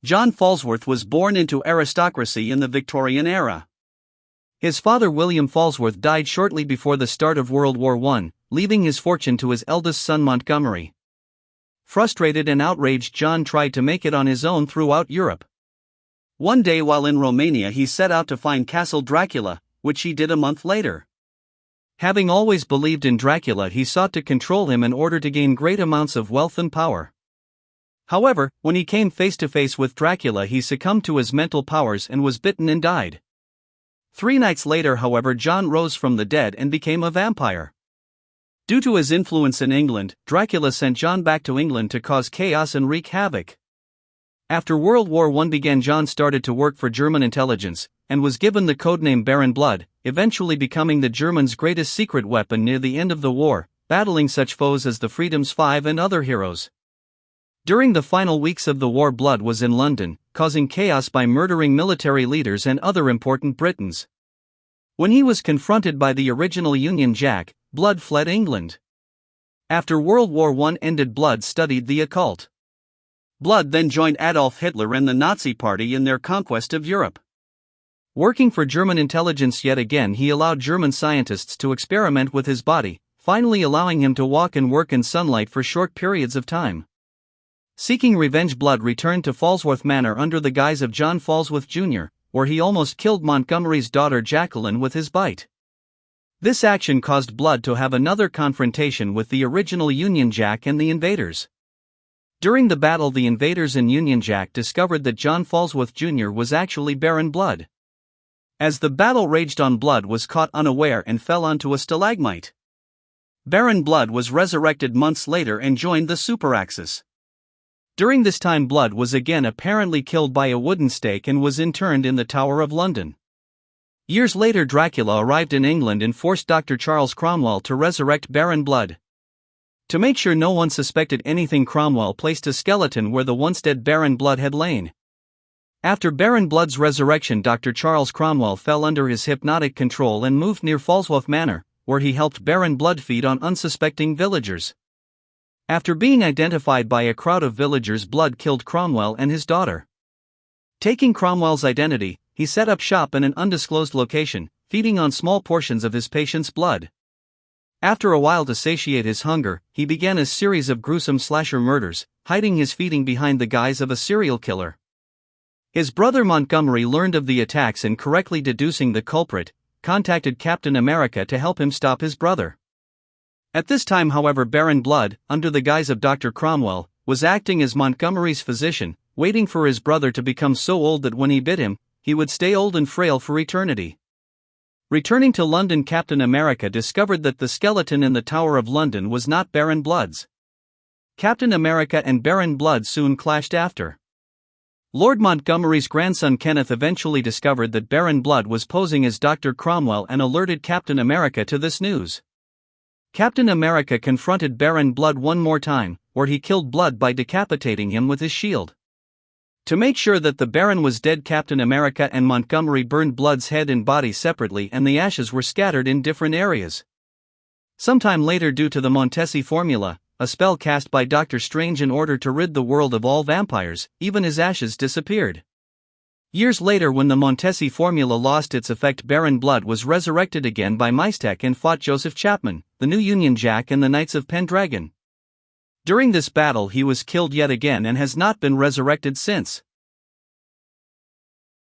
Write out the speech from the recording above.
John Falsworth was born into aristocracy in the Victorian era. His father William Falsworth died shortly before the start of World War I, leaving his fortune to his eldest son Montgomery. Frustrated and outraged, John tried to make it on his own throughout Europe. One day while in Romania he set out to find Castle Dracula, which he did a month later. Having always believed in Dracula, he sought to control him in order to gain great amounts of wealth and power. However, when he came face to face with Dracula, he succumbed to his mental powers and was bitten and died. 3 nights later, however, John rose from the dead and became a vampire. Due to his influence in England, Dracula sent John back to England to cause chaos and wreak havoc. After World War I began, John started to work for German intelligence, and was given the codename Baron Blood, eventually becoming the Germans' greatest secret weapon near the end of the war, battling such foes as the Freedoms 5 and other heroes. During the final weeks of the war, Blood was in London, causing chaos by murdering military leaders and other important Britons. When he was confronted by the original Union Jack, Blood fled England. After World War I ended, Blood studied the occult. Blood then joined Adolf Hitler and the Nazi Party in their conquest of Europe. Working for German intelligence yet again, he allowed German scientists to experiment with his body, finally allowing him to walk and work in sunlight for short periods of time. Seeking revenge, Blood returned to Falsworth Manor under the guise of John Falsworth Jr., where he almost killed Montgomery's daughter Jacqueline with his bite. This action caused Blood to have another confrontation with the original Union Jack and the invaders. During the battle, the invaders and Union Jack discovered that John Falsworth Jr. was actually Baron Blood. As the battle raged on, Blood was caught unaware and fell onto a stalagmite. Baron Blood was resurrected months later and joined the Super Axis. During this time, Blood was again apparently killed by a wooden stake and was interned in the Tower of London. Years later, Dracula arrived in England and forced Dr. Charles Cromwell to resurrect Baron Blood. To make sure no one suspected anything, Cromwell placed a skeleton where the once dead Baron Blood had lain. After Baron Blood's resurrection, Dr. Charles Cromwell fell under his hypnotic control and moved near Falsworth Manor, where he helped Baron Blood feed on unsuspecting villagers. After being identified by a crowd of villagers, Blood killed Cromwell and his daughter. Taking Cromwell's identity, he set up shop in an undisclosed location, feeding on small portions of his patient's blood. After a while, to satiate his hunger, he began a series of gruesome slasher murders, hiding his feeding behind the guise of a serial killer. His brother Montgomery learned of the attacks and, correctly deducing the culprit, contacted Captain America to help him stop his brother. At this time, however, Baron Blood, under the guise of Dr. Cromwell, was acting as Montgomery's physician, waiting for his brother to become so old that when he bit him, he would stay old and frail for eternity. Returning to London, Captain America discovered that the skeleton in the Tower of London was not Baron Blood's. Captain America and Baron Blood soon clashed after. Lord Montgomery's grandson Kenneth eventually discovered that Baron Blood was posing as Dr. Cromwell and alerted Captain America to this news. Captain America confronted Baron Blood one more time, where he killed Blood by decapitating him with his shield. To make sure that the Baron was dead, Captain America and Montgomery burned Blood's head and body separately, and the ashes were scattered in different areas. Sometime later, due to the Montesi formula, a spell cast by Doctor Strange in order to rid the world of all vampires, even his ashes disappeared. Years later, when the Montesi formula lost its effect, Baron Blood was resurrected again by Mystek and fought Joseph Chapman, the new Union Jack, and the Knights of Pendragon. During this battle, he was killed yet again and has not been resurrected since.